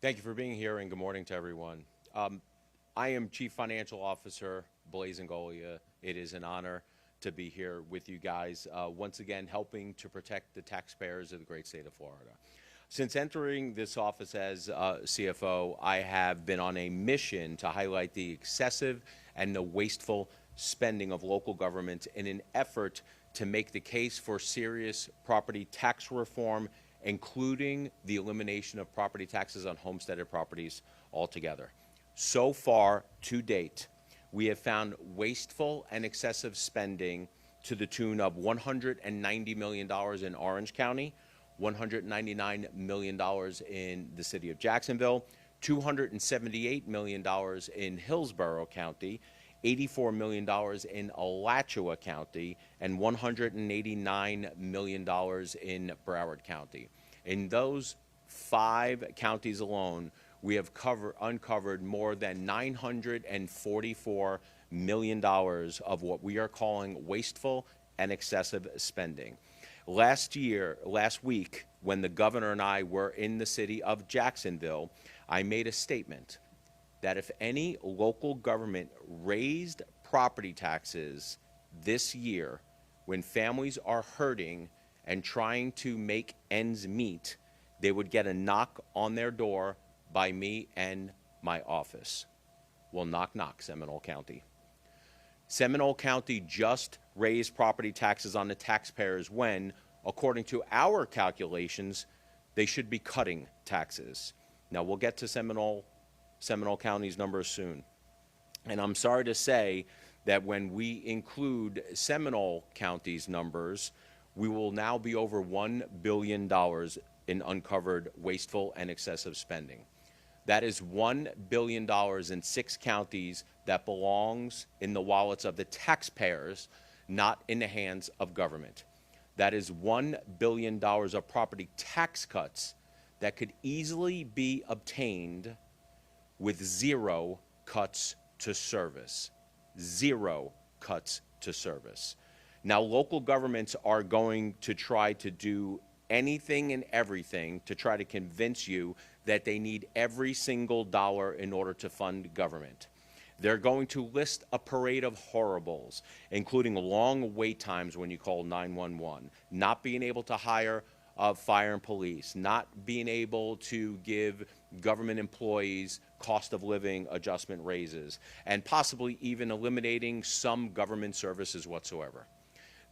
Thank you for being here, and good morning to everyone. I am Chief Financial Officer Blaise Ingoglia. It is an honor to be here with you guys, once again helping to protect the taxpayers of the great state of Florida. Since entering this office as CFO, I have been on a mission to highlight the excessive and the wasteful spending of local government in an effort to make the case for serious property tax reform, including the elimination of property taxes on homesteaded properties altogether. So far, to date, we have found wasteful and excessive spending to the tune of $190 million in Orange County, $199 million in the city of Jacksonville, $278 million in Hillsborough County, $84 million in Alachua County, and $189 million in Broward County. In those 5 counties alone, we have uncovered more than $944 million of what we are calling wasteful and excessive spending. Last week, when the governor and I were in the city of Jacksonville, I made a statement that if any local government raised property taxes this year when families are hurting and trying to make ends meet, they would get a knock on their door by me and my office. Well, knock, knock, Seminole County. Seminole County just raised property taxes on the taxpayers when, according to our calculations, they should be cutting taxes. Now, we'll get to Seminole County's numbers soon. And I'm sorry to say that when we include Seminole County's numbers, we will now be over $1 billion in uncovered wasteful and excessive spending. That is $1 billion in 6 counties that belongs in the wallets of the taxpayers, not in the hands of government. That is $1 billion of property tax cuts that could easily be obtained with 0 cuts to service. 0 cuts to service. Now, local governments are going to try to do anything and everything to try to convince you that they need every single dollar in order to fund government. They're going to list a parade of horribles, including long wait times when you call 911, not being able to hire fire and police, not being able to give government employees cost of living adjustment raises, and possibly even eliminating some government services whatsoever.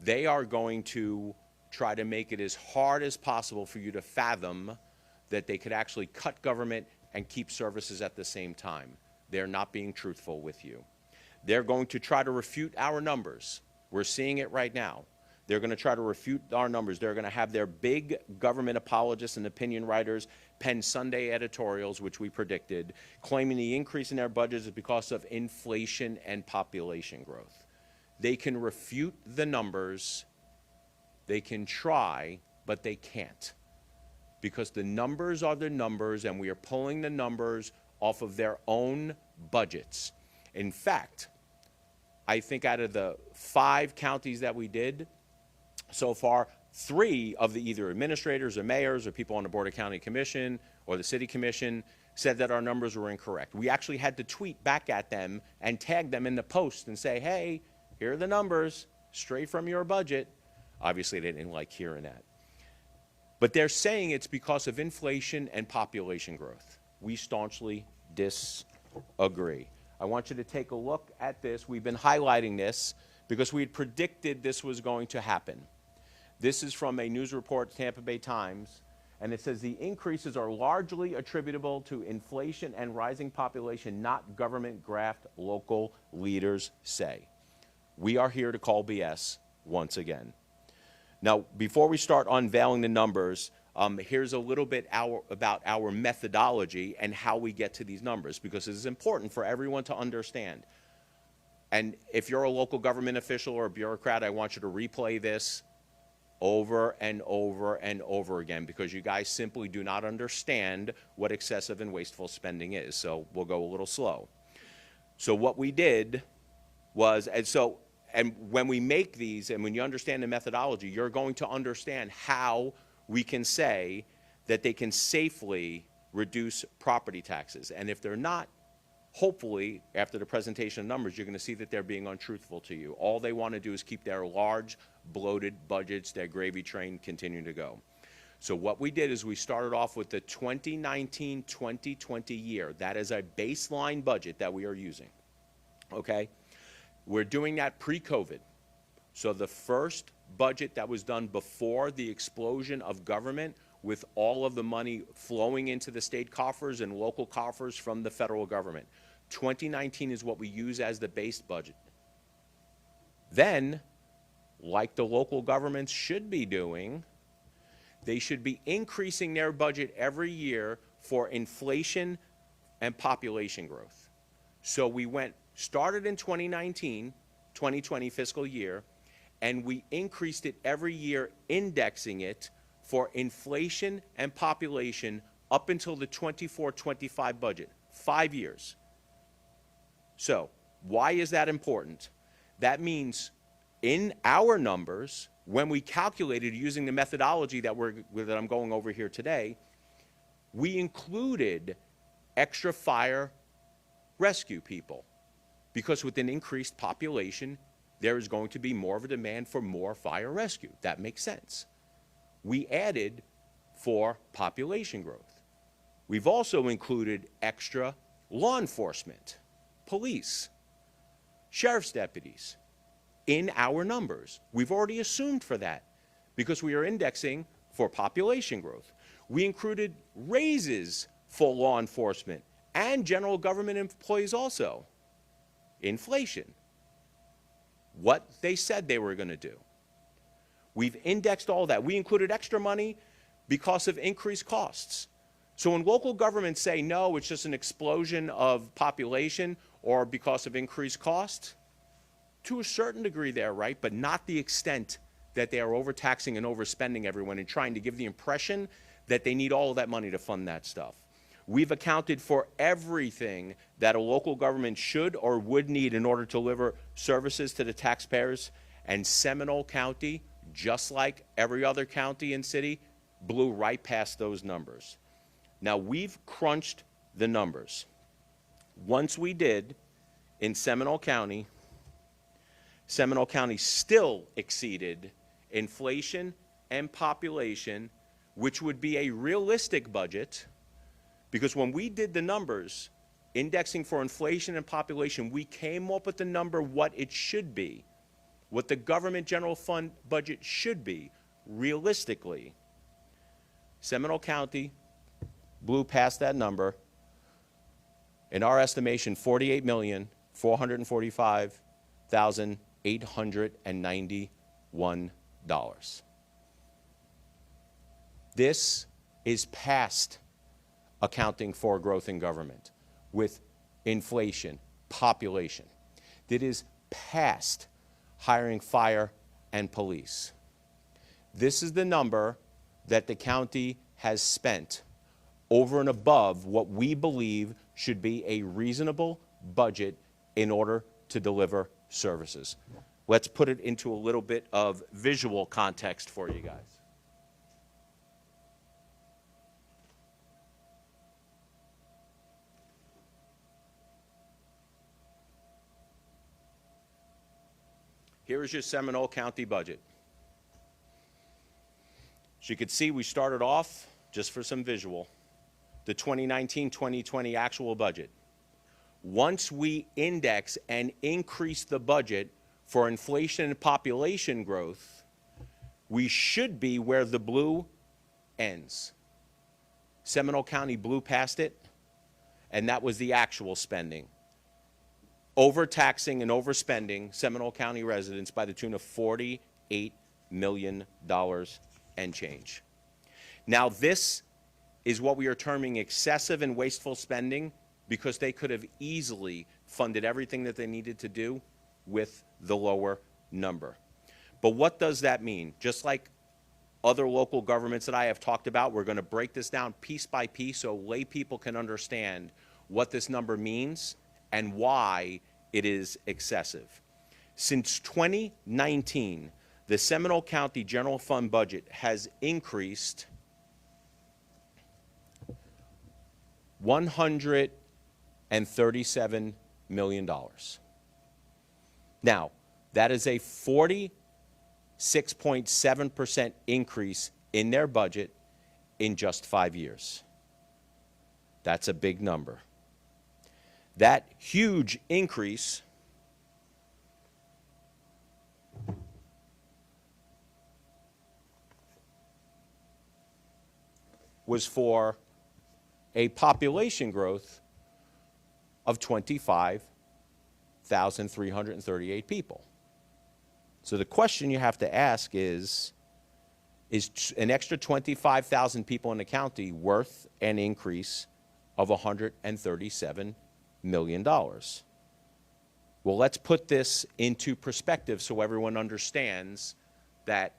They are going to try to make it as hard as possible for you to fathom that they could actually cut government and keep services at the same time. They're not being truthful with you. They're going to try to refute our numbers. We're seeing it right now. They're going to try to refute our numbers. They're going to have their big government apologists and opinion writers pen Sunday editorials, which we predicted, claiming the increase in their budgets is because of inflation and population growth. They can refute the numbers. They can try, but they can't. Because the numbers are the numbers, and we are pulling the numbers off of their own budgets. In fact, I think out of the 5 counties that we did, so far, 3 of the either administrators or mayors or people on the Board of County Commission or the City Commission said that our numbers were incorrect. We actually had to tweet back at them and tag them in the post and say, hey, here are the numbers, straight from your budget. Obviously, they didn't like hearing that. But they're saying it's because of inflation and population growth. We staunchly disagree. I want you to take a look at this. We've been highlighting this because we had predicted this was going to happen. This is from a news report, Tampa Bay Times, and it says the increases are largely attributable to inflation and rising population, not government graft, local leaders say. We are here to call BS once again. Now, before we start unveiling the numbers, here's a little bit about our methodology and how we get to these numbers, because it is important for everyone to understand. And if you're a local government official or a bureaucrat, I want you to replay this over and over and over again, because you guys simply do not understand what excessive and wasteful spending is. So we'll go a little slow. So what we did was, and when we make these, and when you understand the methodology, you're going to understand how we can say that they can safely reduce property taxes. And if they're not, hopefully, after the presentation of numbers, you're going to see that they're being untruthful to you. All they want to do is keep their large, bloated budgets, their gravy train continuing to go. So what we did is we started off with the 2019-2020 year. That is a baseline budget that we are using, okay? We're doing that pre-COVID. So the first budget that was done before the explosion of government with all of the money flowing into the state coffers and local coffers from the federal government. 2019 is what we use as the base budget. Then, like the local governments should be doing, they should be increasing their budget every year for inflation and population growth. So we started in 2019, 2020 fiscal year, and we increased it every year, indexing it for inflation and population up until the 24-25 budget, 5 years. So why is that important? That means in our numbers, when we calculated using the methodology that I'm going over here today, we included extra fire rescue people, because with an increased population, there is going to be more of a demand for more fire rescue. That makes sense. We added for population growth. We've also included extra law enforcement, police, sheriff's deputies in our numbers. We've already assumed for that because we are indexing for population growth. We included raises for law enforcement and general government employees also. Inflation. What they said they were going to do. We've indexed all that. We included extra money because of increased costs. So when local governments say, no, it's just an explosion of population or because of increased cost, to a certain degree they're right, but not the extent that they are overtaxing and overspending everyone and trying to give the impression that they need all of that money to fund that stuff. We've accounted for everything that a local government should or would need in order to deliver services to the taxpayers. And Seminole County, just like every other county and city, blew right past those numbers. Now, we've crunched the numbers. Once we did, in Seminole County still exceeded inflation and population, which would be a realistic budget. Because when we did the numbers, indexing for inflation and population, we came up with the number what it should be, what the government general fund budget should be, realistically. Seminole County blew past that number. In our estimation, $48,445,891. This is past accounting for growth in government with inflation, population. That is past hiring fire and police. This is the number that the county has spent over and above what we believe should be a reasonable budget in order to deliver services. Let's put it into a little bit of visual context for you guys. Here is your Seminole County budget. As you can see, we started off, just for some visual, the 2019-2020 actual budget. Once we index and increase the budget for inflation and population growth, we should be where the blue ends. Seminole County blew past it, and that was the actual spending. Overtaxing and overspending Seminole County residents by the tune of $48 million and change. Now, this is what we are terming excessive and wasteful spending because they could have easily funded everything that they needed to do with the lower number. But what does that mean? Just like other local governments that I have talked about, we're going to break this down piece by piece so lay people can understand what this number means and why it is excessive. Since 2019, the Seminole County General Fund budget has increased $137 million. Now, that is a 46.7% increase in their budget in just 5 years. That's a big number. That huge increase was for a population growth of 25,338 people. So the question you have to ask is an extra 25,000 people in the county worth an increase of $137 million? Well, let's put this into perspective so everyone understands that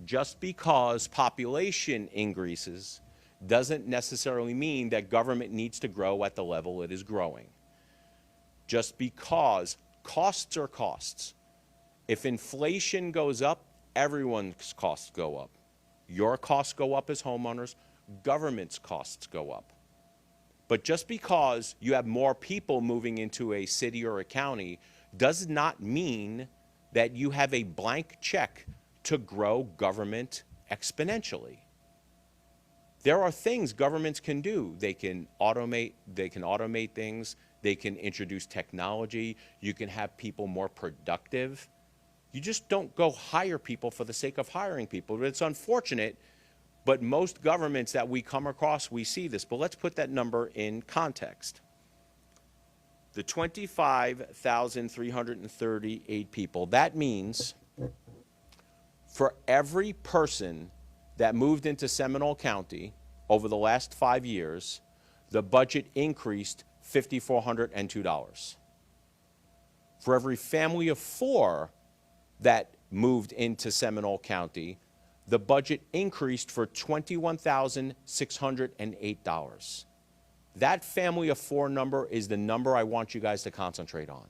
just because population increases doesn't necessarily mean that government needs to grow at the level it is growing. Just because costs are costs. If inflation goes up, everyone's costs go up. Your costs go up as homeowners, government's costs go up. But just because you have more people moving into a city or a county does not mean that you have a blank check to grow government exponentially. There are things governments can do. They can automate things. They can introduce technology. You can have people more productive. You just don't go hire people for the sake of hiring people. It's unfortunate, but most governments that we come across, we see this. But let's put that number in context. The 25,338 people, that means for every person that moved into Seminole County over the last 5 years, the budget increased $5,402. For every family of 4 that moved into Seminole County, the budget increased for $21,608. That family of 4 number is the number I want you guys to concentrate on.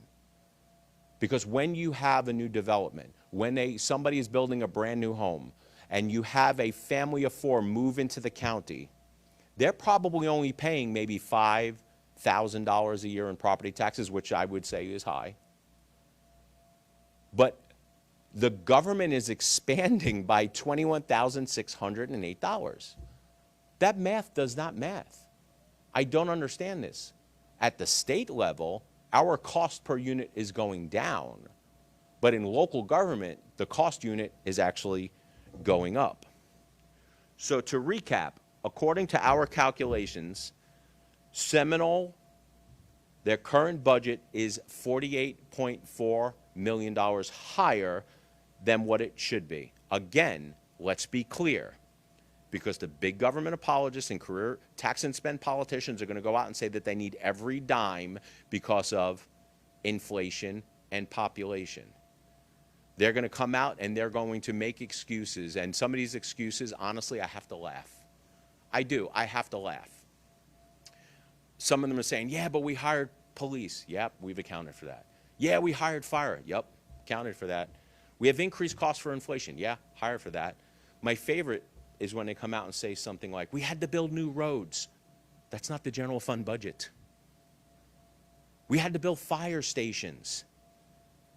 Because when you have a new development, when somebody is building a brand new home, and you have a family of 4 move into the county, they're probably only paying maybe $5,000 a year in property taxes, which I would say is high. But the government is expanding by $21,608. That math does not math. I don't understand this. At the state level, our cost per unit is going down. But in local government, the cost unit is actually going up. So to recap, according to our calculations, Seminole, their current budget is $48.4 million higher than what it should be. Again, let's be clear, because the big government apologists and career tax and spend politicians are going to go out and say that they need every dime because of inflation and population. They're going to come out and they're going to make excuses. And some of these excuses, honestly, I have to laugh. I do. I have to laugh. Some of them are saying, yeah, but we hired police. Yep, we've accounted for that. Yeah, we hired fire. Yep, accounted for that. We have increased costs for inflation. Yeah, hired for that. My favorite is when they come out and say something like, we had to build new roads. That's not the general fund budget. We had to build fire stations.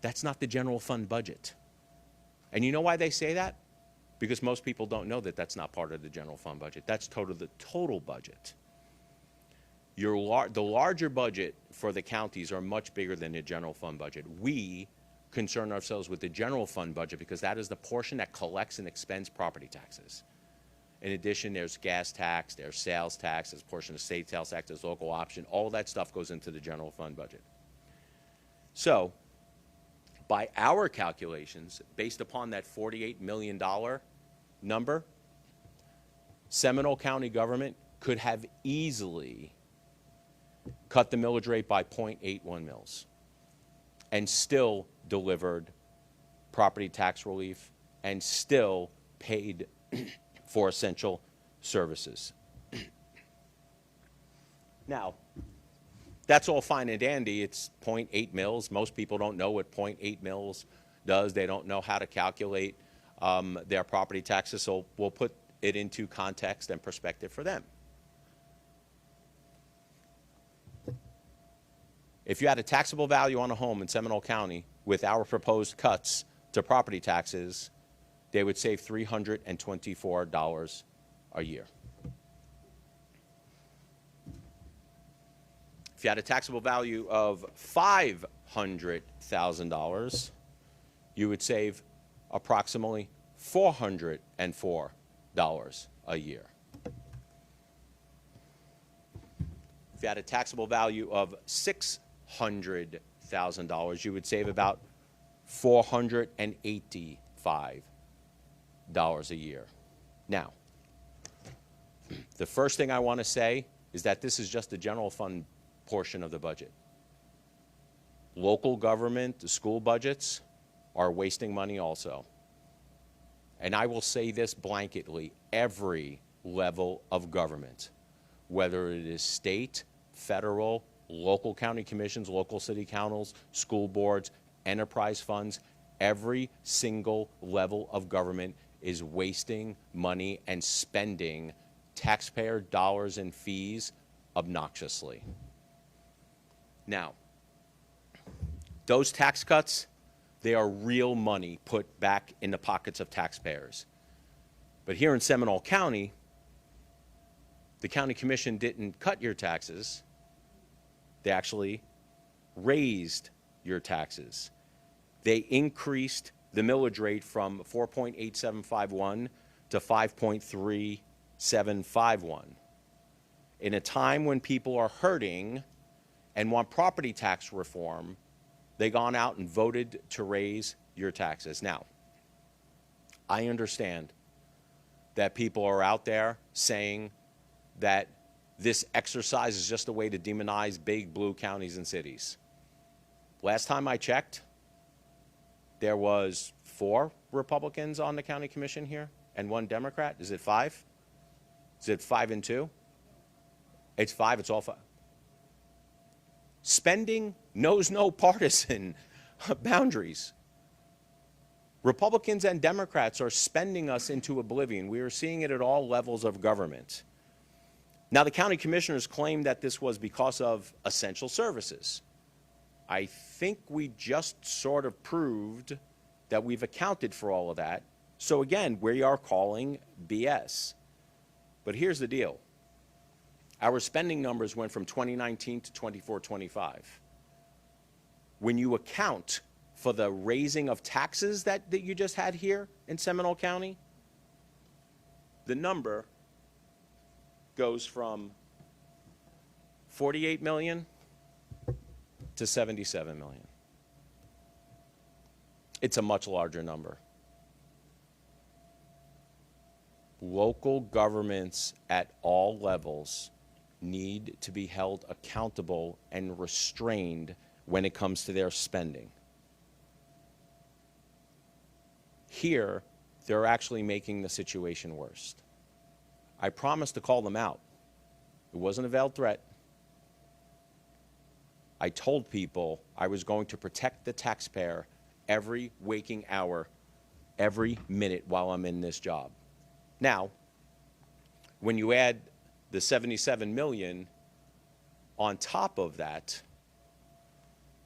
That's not the general fund budget. And you know why they say that? Because most people don't know that that's not part of the general fund budget. That's the total budget. The larger budget for the counties are much bigger than the general fund budget. We concern ourselves with the general fund budget because that is the portion that collects and expends property taxes. In addition, there's gas tax, there's sales tax, there's a portion of state sales tax, there's local option. All that stuff goes into the general fund budget. So, by our calculations, based upon that $48 million number, Seminole County government could have easily cut the millage rate by 0.81 mils and still delivered property tax relief and still paid for essential services. Now, that's all fine and dandy. It's 0.8 mils. Most people don't know what 0.8 mils does. They don't know how to calculate their property taxes, so we'll put it into context and perspective for them. If you had a taxable value on a home in Seminole County with our proposed cuts to property taxes, they would save $324 a year. If you had a taxable value of $500,000, you would save approximately $404 a year. If you had a taxable value of $600,000, you would save about $485 a year. Now, the first thing I want to say is that this is just the general fund portion of the budget. Local government, the school budgets, are wasting money also. And I will say this blanketly, every level of government, whether it is state, federal, local county commissions, local city councils, school boards, enterprise funds, every single level of government is wasting money and spending taxpayer dollars and fees obnoxiously. Now, those tax cuts, they are real money put back in the pockets of taxpayers. But here in Seminole County, the county commission didn't cut your taxes. They actually raised your taxes. They increased the millage rate from 4.8751 to 5.3751. In a time when people are hurting and want property tax reform, they gone out and voted to raise your taxes. Now, I understand that people are out there saying that this exercise is just a way to demonize big blue counties and cities. Last time I checked, there was 4 Republicans on the county commission here and 1 Democrat. Is it 5? Is it 5 and 2? It's 5, it's all 5. Spending knows no partisan boundaries. Republicans and Democrats are spending us into oblivion. We are seeing it at all levels of government. Now, the county commissioners claim that this was because of essential services. I think we just sort of proved that we've accounted for all of that. So again, we are calling BS. But here's the deal. Our spending numbers went from 2019 to 24-25. When you account for the raising of taxes that you just had here in Seminole County, the number goes from 48 million to 77 million. It's a much larger number. Local governments at all levels need to be held accountable and restrained when it comes to their spending. Here, they're actually making the situation worse. I promised to call them out. It wasn't a veiled threat. I told people I was going to protect the taxpayer every waking hour, every minute while I'm in this job. Now, when you add the 77 million on top of that,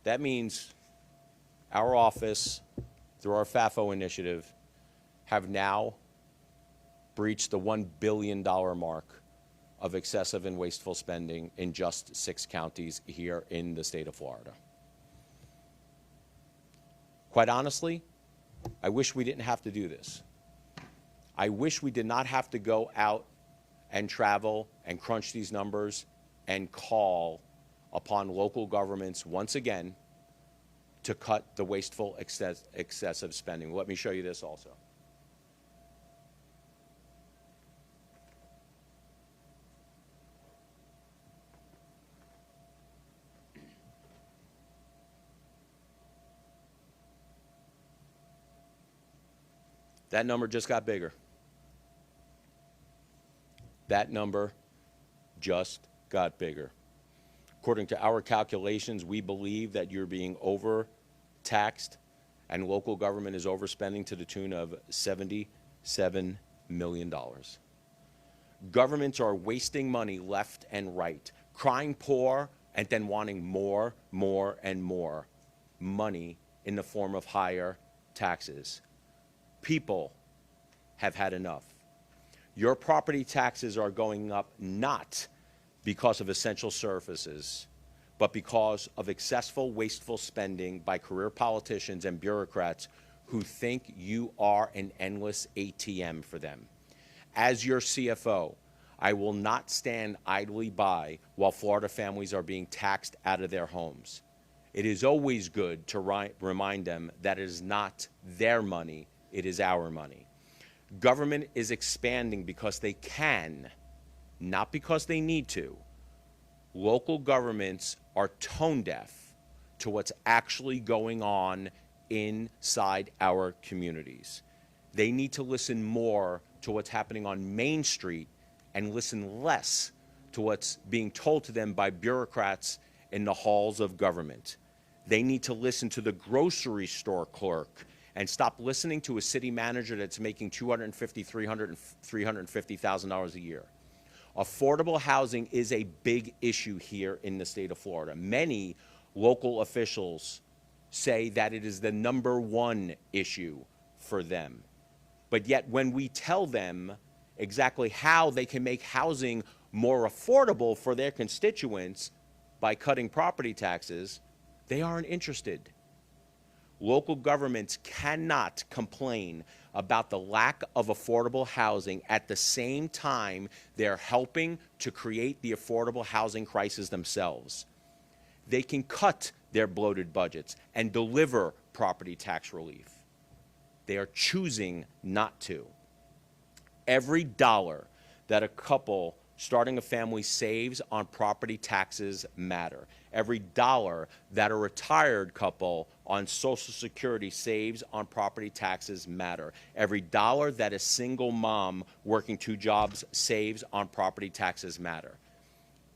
that means our office, through our FAFO initiative, have now breached the $1 billion mark of excessive and wasteful spending in just 6 counties here in the state of Florida. Quite honestly, I wish we didn't have to do this. I wish we did not have to go out and travel and crunch these numbers and call upon local governments once again to cut the wasteful excessive spending. Let me show you this also. That number just got bigger. That number just got bigger. According to our calculations, we believe that you're being overtaxed and local government is overspending to the tune of $77 million. Governments are wasting money left and right, crying poor and then wanting more, and more money in the form of higher taxes. People have had enough. Your property taxes are going up not because of essential services, but because of excessive, wasteful spending by career politicians and bureaucrats who think you are an endless ATM for them. As your CFO, I will not stand idly by while Florida families are being taxed out of their homes. It is always good to remind them that it is not their money, it is our money. Government is expanding because they can, not because they need to. Local governments are tone deaf to what's actually going on inside our communities. They need to listen more to what's happening on Main Street and listen less to what's being told to them by bureaucrats in the halls of government. They need to listen to the grocery store clerk and stop listening to a city manager that's making $250,000, $300,000, $350,000 a year. Affordable housing is a big issue here in the state of Florida. Many local officials say that it is the #1 issue for them. But yet when we tell them exactly how they can make housing more affordable for their constituents by cutting property taxes, they aren't interested. Local governments cannot complain about the lack of affordable housing at the same time they're helping to create the affordable housing crisis themselves. They can cut their bloated budgets and deliver property tax relief. They are choosing not to. Every dollar that a couple starting a family saves on property taxes matter. Every dollar that a retired couple on Social Security saves on property taxes matter. Every dollar that a single mom working 2 jobs saves on property taxes matter.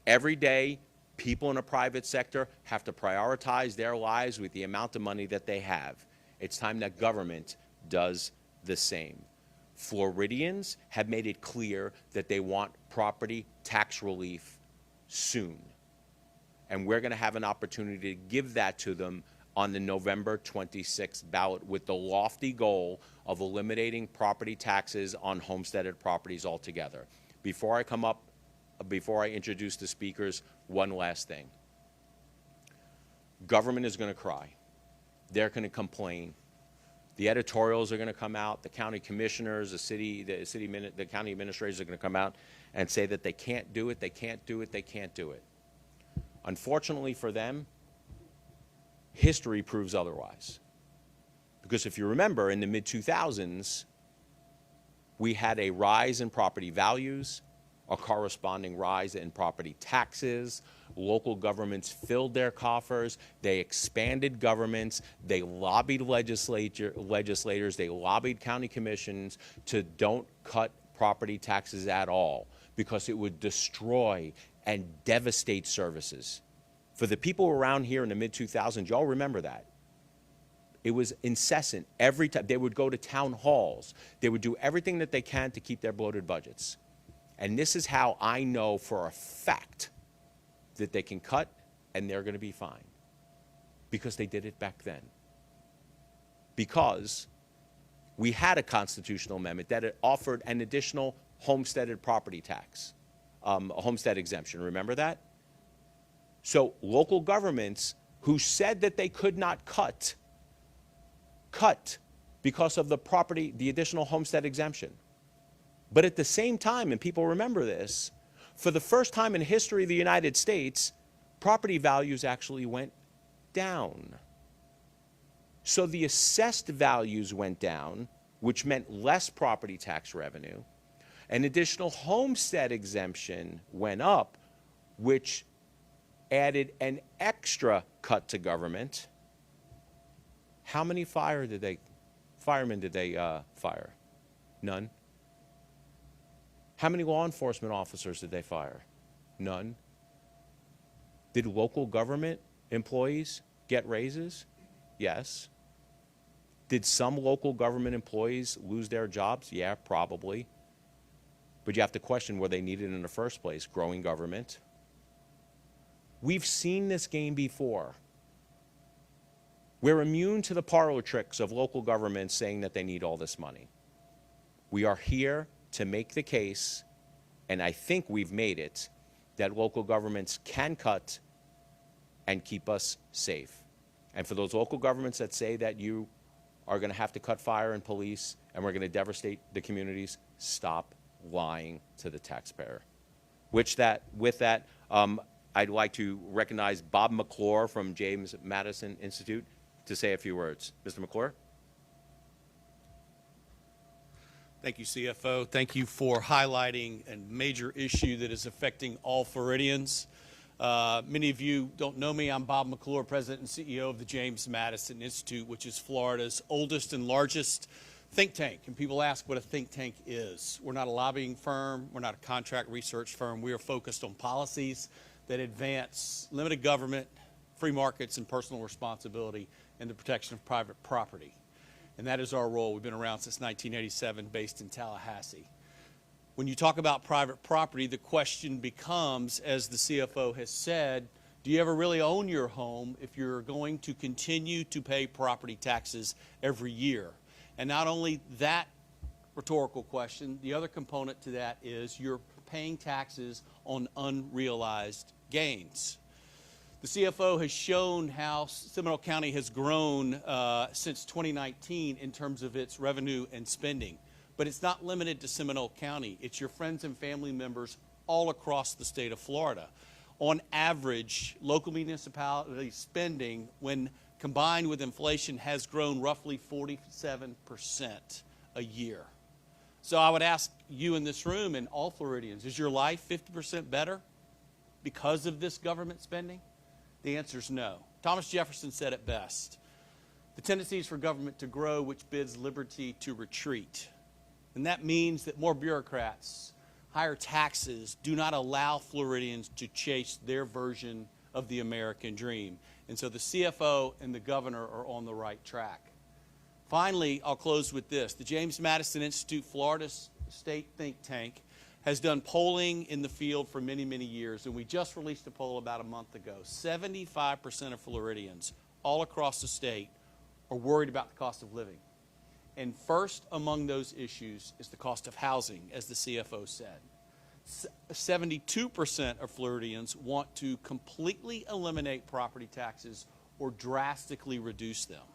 Every day, people in the private sector have to prioritize their lives with the amount of money that they have. It's time that government does the same. Floridians have made it clear that they want property tax relief soon. And we're going to have an opportunity to give that to them on the November 26th ballot with the lofty goal of eliminating property taxes on homesteaded properties altogether. Before I introduce the speakers, one last thing. Government is going to cry. They're going to complain. The editorials are going to come out. The county commissioners, the county administrators are going to come out and say that they can't do it, they can't do it, they can't do it. Unfortunately for them, history proves otherwise. Because if you remember, in the mid-2000s, we had a rise in property values, a corresponding rise in property taxes. Local governments filled their coffers. They expanded governments. They lobbied legislators. They lobbied county commissions to don't cut property taxes at all because it would destroy and devastate services. For the people around here in the mid-2000s, y'all remember that. It was incessant. Every time they would go to town halls. They would do everything that they can to keep their bloated budgets. And this is how I know for a fact that they can cut and they're going to be fine. Because they did it back then. Because we had a constitutional amendment that offered an additional homesteaded property tax, a homestead exemption. Remember that? So local governments who said that they could not cut because of the additional homestead exemption. But at the same time, and people remember this, for the first time in history of the United States, property values actually went down. So the assessed values went down, which meant less property tax revenue. An additional homestead exemption went up, which added an extra cut to government. How many firemen did they fire? None. How many law enforcement officers did they fire? None. Did local government employees get raises? Yes. Did some local government employees lose their jobs? Yeah, probably. But you have to question were they needed in the first place. Growing government. We've seen this game before. We're immune to the parlor tricks of local governments saying that they need all this money. We are here to make the case, and I think we've made it, that local governments can cut and keep us safe. And for those local governments that say that you are going to have to cut fire and police and we're going to devastate the communities, stop lying to the taxpayer. With that, I'd like to recognize Bob McClure from James Madison Institute to say a few words. Mr. McClure? Thank you, CFO. Thank you for highlighting a major issue that is affecting all Floridians. Many of you don't know me. I'm Bob McClure, President and CEO of the James Madison Institute, which is Florida's oldest and largest think tank. And people ask what a think tank is. We're not a lobbying firm. We're not a contract research firm. We are focused on policies that advance limited government, free markets, and personal responsibility and the protection of private property. And that is our role. We've been around since 1987, based in Tallahassee. When you talk about private property, the question becomes, as the CFO has said, do you ever really own your home if you're going to continue to pay property taxes every year? And not only that rhetorical question, the other component to that is you're paying taxes on unrealized gains. The CFO has shown how Seminole County has grown since 2019 in terms of its revenue and spending. But it's not limited to Seminole County. It's your friends and family members all across the state of Florida. On average, local municipality spending, when combined with inflation, has grown roughly 47% a year. So I would ask you in this room and all Floridians, is your life 50% better because of this government spending? The answer is no. Thomas Jefferson said it best. The tendency is for government to grow, which bids liberty to retreat. And that means that more bureaucrats, higher taxes, do not allow Floridians to chase their version of the American dream. And so the CFO and the governor are on the right track. Finally, I'll close with this. The James Madison Institute, Florida's state think tank, has done polling in the field for many, many years. And we just released a poll about a month ago. 75% of Floridians all across the state are worried about the cost of living. And first among those issues is the cost of housing, as the CFO said. 72% of Floridians want to completely eliminate property taxes or drastically reduce them.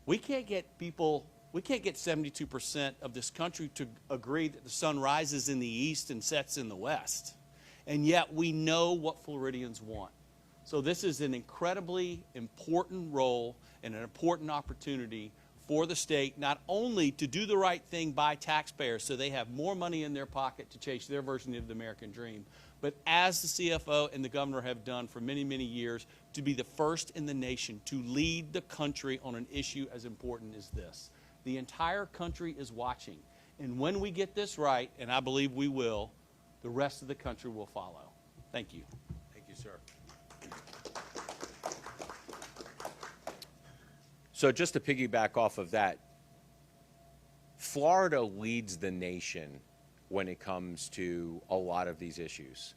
We can't get 72% of this country to agree that the sun rises in the east and sets in the west. And yet we know what Floridians want. So this is an incredibly important role and an important opportunity for the state, not only to do the right thing by taxpayers so they have more money in their pocket to chase their version of the American dream, but as the CFO and the governor have done for many, many years, to be the first in the nation to lead the country on an issue as important as this. The entire country is watching. And when we get this right, and I believe we will, the rest of the country will follow. Thank you. Thank you, sir. So just to piggyback off of that, Florida leads the nation when it comes to a lot of these issues.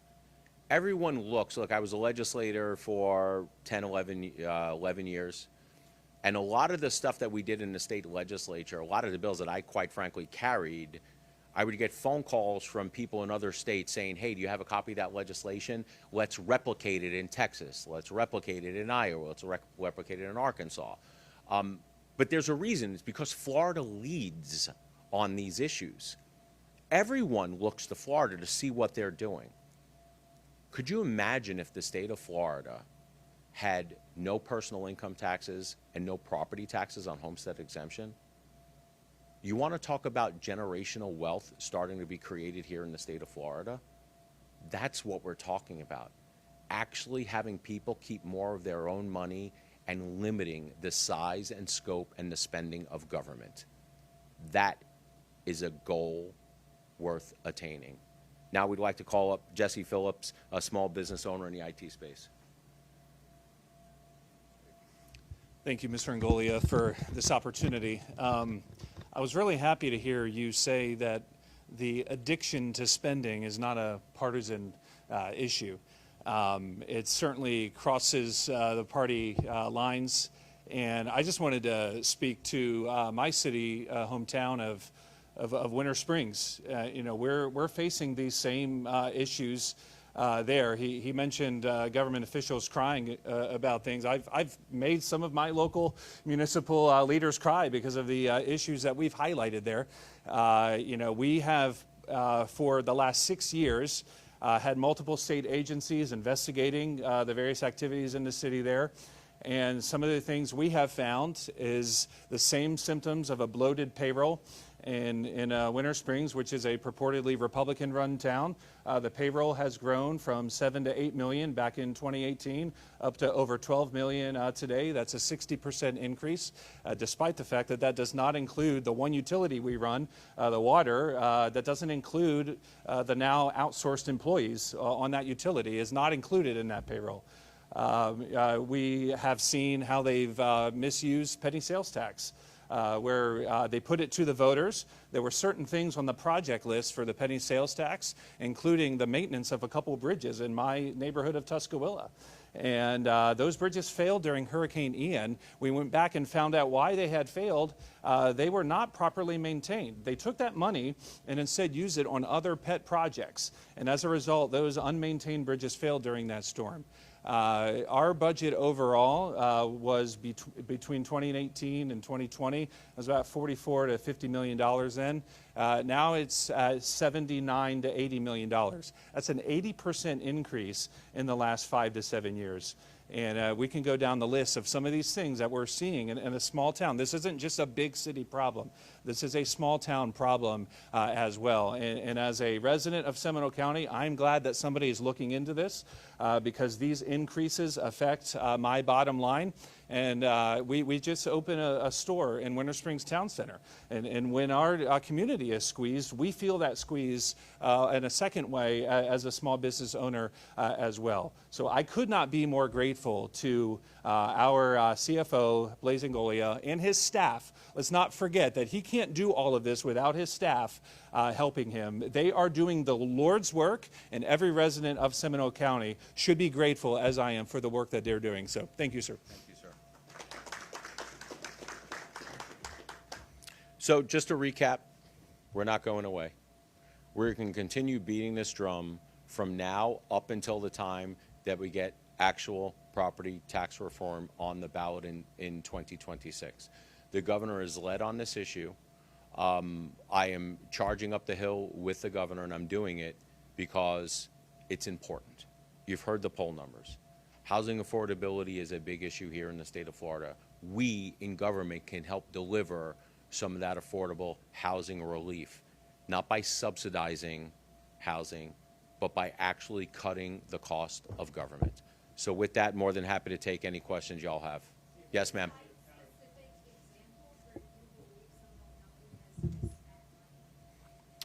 Everyone looks, look, I was a legislator for 10, 11 years, and a lot of the stuff that we did in the state legislature, a lot of the bills that I quite frankly carried, I would get phone calls from people in other states saying, hey, do you have a copy of that legislation? Let's replicate it in Texas. Let's replicate it in Iowa. Let's replicate it in Arkansas. But there's a reason. It's because Florida leads on these issues. Everyone looks to Florida to see what they're doing. Could you imagine if the state of Florida had no personal income taxes and no property taxes on homestead exemption? You want to talk about generational wealth starting to be created here in the state of Florida? That's what we're talking about. Actually having people keep more of their own money and limiting the size and scope and the spending of government. That is a goal worth attaining. Now we'd like to call up Jesse Phillips, a small business owner in the IT space. Thank you, Mr. Ingoglia, for this opportunity. I was really happy to hear you say that the addiction to spending is not a partisan issue. It certainly crosses the party lines, and I just wanted to speak to my city, hometown of Winter Springs. You know, we're facing these same issues there. He mentioned government officials crying about things. I've made some of my local municipal leaders cry because of the issues that we've highlighted there. You know, we have for the last 6 years had multiple state agencies investigating the various activities in the city there. And some of the things we have found is the same symptoms of a bloated payroll in Winter Springs, which is a purportedly Republican-run town. The payroll has grown from 7 to 8 million back in 2018 up to over 12 million today. That's a 60% increase, despite the fact that that does not include the one utility we run, the water. That doesn't include the now outsourced employees on that utility is not included in that payroll. We have seen how they've misused penny sales tax, where they put it to the voters. There were certain things on the project list for the penny sales tax, including the maintenance of a couple bridges in my neighborhood of Tuscaloosa. And those bridges failed during Hurricane Ian. We went back and found out why they had failed. They were not properly maintained. They took that money and instead used it on other pet projects. And as a result, those unmaintained bridges failed during that storm. Our budget overall was between 2018 and 2020. It was about $44 to $50 million then. Now it's $79 to $80 million. That's an 80% increase in the last 5 to 7 years. And we can go down the list of some of these things that we're seeing in a small town. This isn't just a big city problem. This is a small town problem as well. And as a resident of Seminole County, I'm glad that somebody is looking into this because these increases affect my bottom line. And we just opened a store in Winter Springs Town Center. And when our community is squeezed, we feel that squeeze in a second way as a small business owner as well. So I could not be more grateful to our CFO, Blaise Ingoglia, and his staff. Let's not forget that he can't do all of this without his staff helping him. They are doing the Lord's work, and every resident of Seminole County should be grateful, as I am, for the work that they're doing. So thank you, sir. So just to recap, we're not going away. We're going to continue beating this drum from now up until the time that we get actual property tax reform on the ballot in 2026. The governor is led on this issue. I am charging up the hill with the governor, and I'm doing it because it's important. You've heard the poll numbers. Housing affordability is a big issue here in the state of Florida. We in government can help deliver some of that affordable housing relief, not by subsidizing housing, but by actually cutting the cost of government. So with that, more than happy to take any questions y'all have. Yes, ma'am.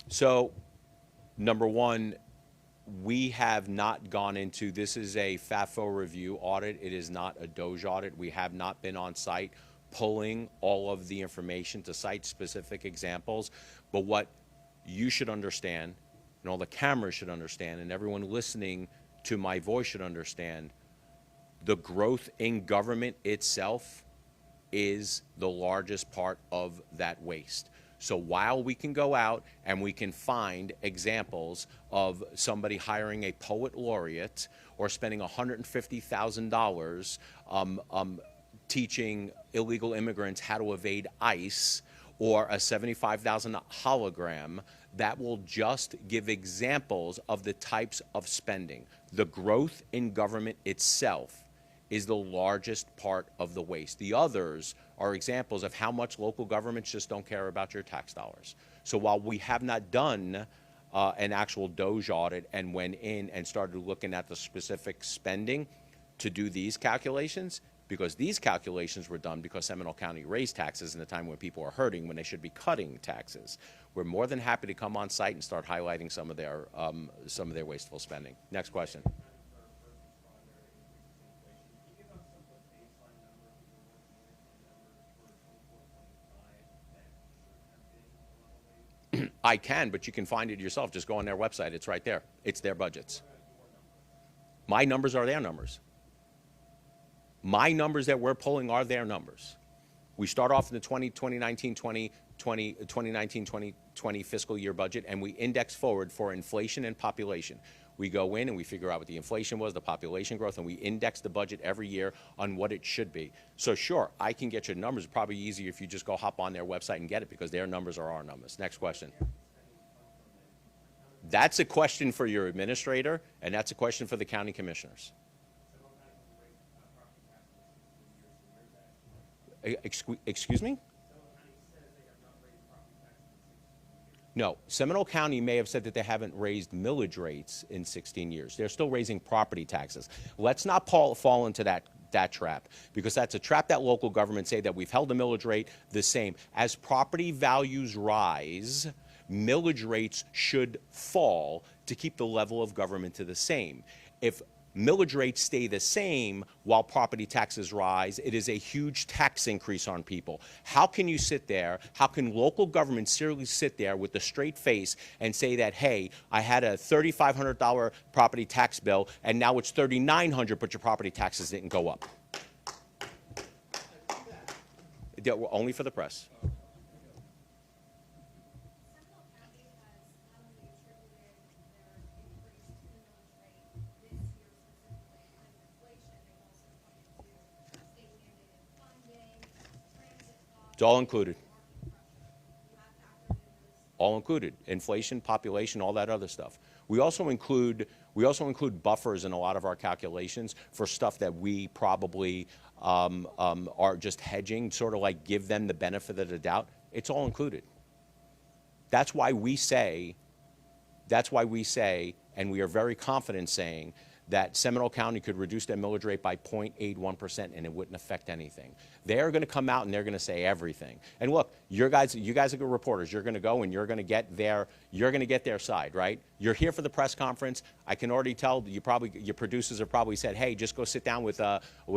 So, number one, we have not gone into, this is a FAFO review audit. It is not a Doge audit. We have not been on site pulling all of the information to cite specific examples. But what you should understand, and all the cameras should understand, and everyone listening to my voice should understand, the growth in government itself is the largest part of that waste. So while we can go out and we can find examples of somebody hiring a poet laureate or spending $150,000 teaching illegal immigrants how to evade ICE, or a $75,000 hologram, that will just give examples of the types of spending. The growth in government itself is the largest part of the waste. The others are examples of how much local governments just don't care about your tax dollars. So while we have not done an actual Doge audit and went in and started looking at the specific spending to do these calculations, because these calculations were done because Seminole County raised taxes in a time when people are hurting, when they should be cutting taxes. We're more than happy to come on site and start highlighting some of their wasteful spending. Next question. I can, but you can find it yourself. Just go on their website. It's right there. It's their budgets. My numbers are their numbers. My numbers that we're pulling are their numbers. We start off in the 2019-2020 fiscal year budget, and we index forward for inflation and population. We go in and we figure out what the inflation was, the population growth, and we index the budget every year on what it should be. So sure, I can get your numbers. It's probably easier if you just go hop on their website and get it, because their numbers are our numbers. Next question. That's a question for your administrator, and that's a question for the county commissioners. Excuse me? No, Seminole County may have said that they haven't raised millage rates in 16 years. They're still raising property taxes. Let's not fall into that trap, because that's a trap that local governments say, that we've held the millage rate the same. As property values rise, millage rates should fall to keep the level of government to the same. If millage rates stay the same while property taxes rise, it is a huge tax increase on people. How can you sit there, how can local governments seriously sit there with a straight face and say that, hey, I had a $3,500 property tax bill and now it's $3,900, but your property taxes didn't go up? Only for the press. It's all included. All included. Inflation, population, all that other stuff. We also include buffers in a lot of our calculations for stuff that we probably are just hedging, sort of like give them the benefit of the doubt. It's all included. That's why we say, and we are very confident saying, that Seminole County could reduce their millage rate by 0.81% and it wouldn't affect anything. They're going to come out and they're going to say everything. And look, you guys are good reporters. You're going to go and you're going to get their side, right? You're here for the press conference. I can already tell your producers have probably said, hey, just go sit down with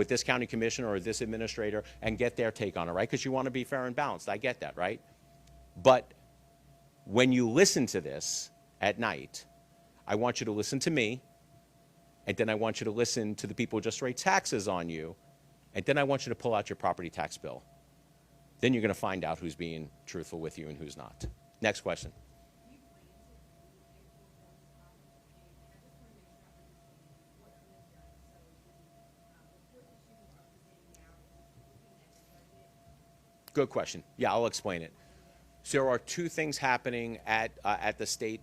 this county commissioner or this administrator and get their take on it, right? Because you want to be fair and balanced. I get that, right? But when you listen to this at night, I want you to listen to me. And then I want you to listen to the people who just raise taxes on you. And then I want you to pull out your property tax bill. Then you're going to find out who's being truthful with you and who's not. Next question. Good question. Yeah, I'll explain it. So there are two things happening at the state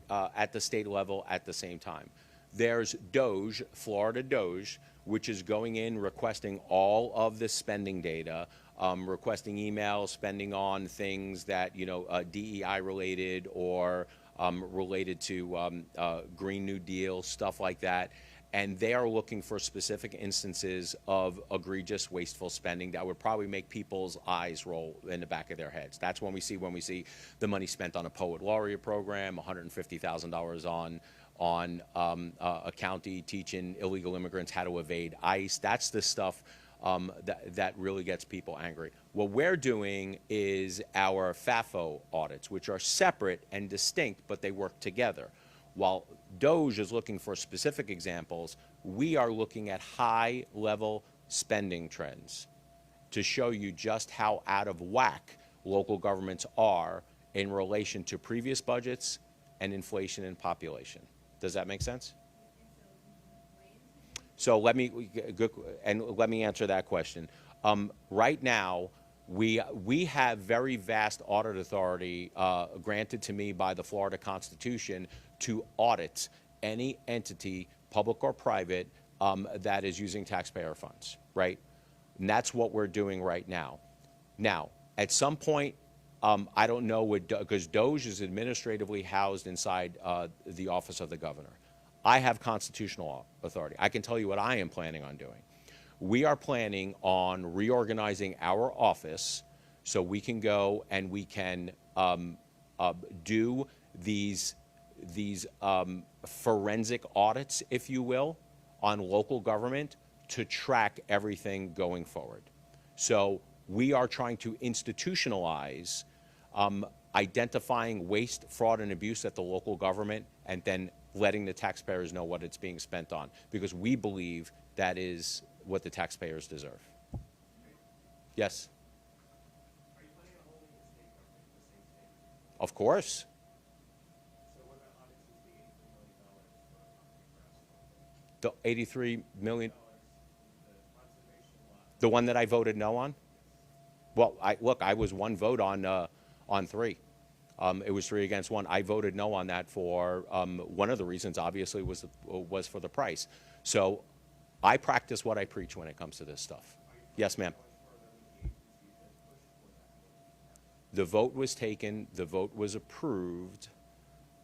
level at the same time. There's DOGE, Florida DOGE, which is going in requesting all of the spending data, requesting emails, spending on things that, DEI related or related to Green New Deal, stuff like that. And they are looking for specific instances of egregious, wasteful spending that would probably make people's eyes roll in the back of their heads. That's when we see the money spent on a poet laureate program, $150,000 on a county teaching illegal immigrants how to evade ICE. That's the stuff that really gets people angry. What we're doing is our FAFO audits, which are separate and distinct, but they work together. While DOGE is looking for specific examples, we are looking at high-level spending trends to show you just how out of whack local governments are in relation to previous budgets and inflation and population. Does that make sense? So let me answer that question. Right now, we have very vast audit authority granted to me by the Florida Constitution to audit any entity, public or private, that is using taxpayer funds, right? And that's what we're doing right now. Now, at some point, I don't know, because DOGE is administratively housed inside the office of the governor. I have constitutional authority. I can tell you what I am planning on doing. We are planning on reorganizing our office so we can go and we can do these forensic audits, if you will, on local government to track everything going forward. So we are trying to institutionalize identifying waste, fraud, and abuse at the local government, and then letting the taxpayers know what it's being spent on, because we believe that is what the taxpayers deserve. Yes? Are you planning on holding the state government, the same state? Of course. So what about audits is the $83 million for concrete grass? The $83 million, The conservation lot. the one that I voted no on? Well, look, I was one vote on three. It was 3 against 1. I voted no on that for one of the reasons, obviously, was for the price. So I practice what I preach when it comes to this stuff. Yes, ma'am. The vote was taken, the vote was approved,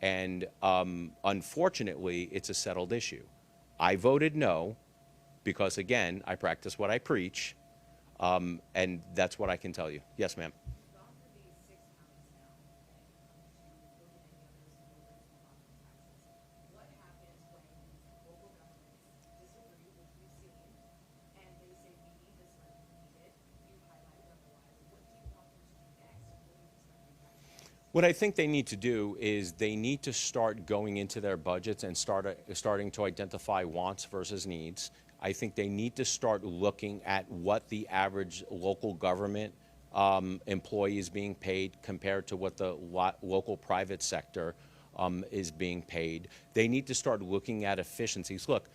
and unfortunately, it's a settled issue. I voted no because, again, I practice what I preach, and that's what I can tell you. Yes, ma'am. You've gone through these 6 counties now, and to look at any others who voted in property taxes. What happens when local governments disagree with you've seen, and they say we need this money, we need it, you've highlighted otherwise. What do you want them to do next? What do you expect from taxpayers? What I think they need to do is they need to start going into their budgets and starting to identify wants versus needs. I think they need to start looking at what the average local government employee is being paid compared to what the local private sector is being paid. They need to start looking at efficiencies. Look,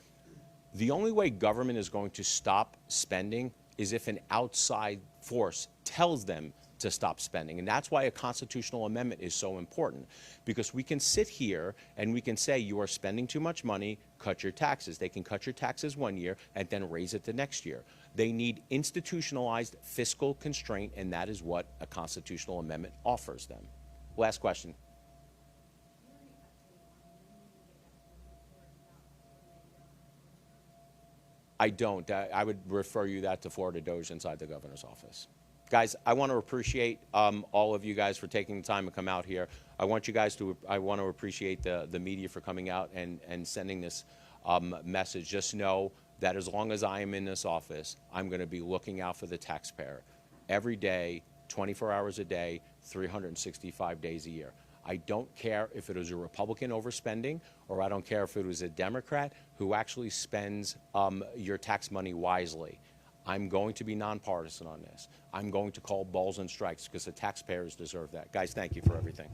the only way government is going to stop spending is if an outside force tells them to stop spending. And that's why a constitutional amendment is so important, because we can sit here and we can say you are spending too much money, cut your taxes. They can cut your taxes one year and then raise it the next year. They need institutionalized fiscal constraint, and that is what a constitutional amendment offers them. Last question. I don't. I would refer you that to Florida Doge inside the governor's office. Guys, I want to appreciate all of you guys for taking the time to come out here. I want to appreciate the media for coming out and sending this message. Just know that as long as I am in this office, I'm going to be looking out for the taxpayer every day, 24 hours a day, 365 days a year. I don't care if it was a Republican overspending, or I don't care if it was a Democrat who actually spends your tax money wisely. I'm going to be nonpartisan on this. I'm going to call balls and strikes because the taxpayers deserve that. Guys, thank you for everything.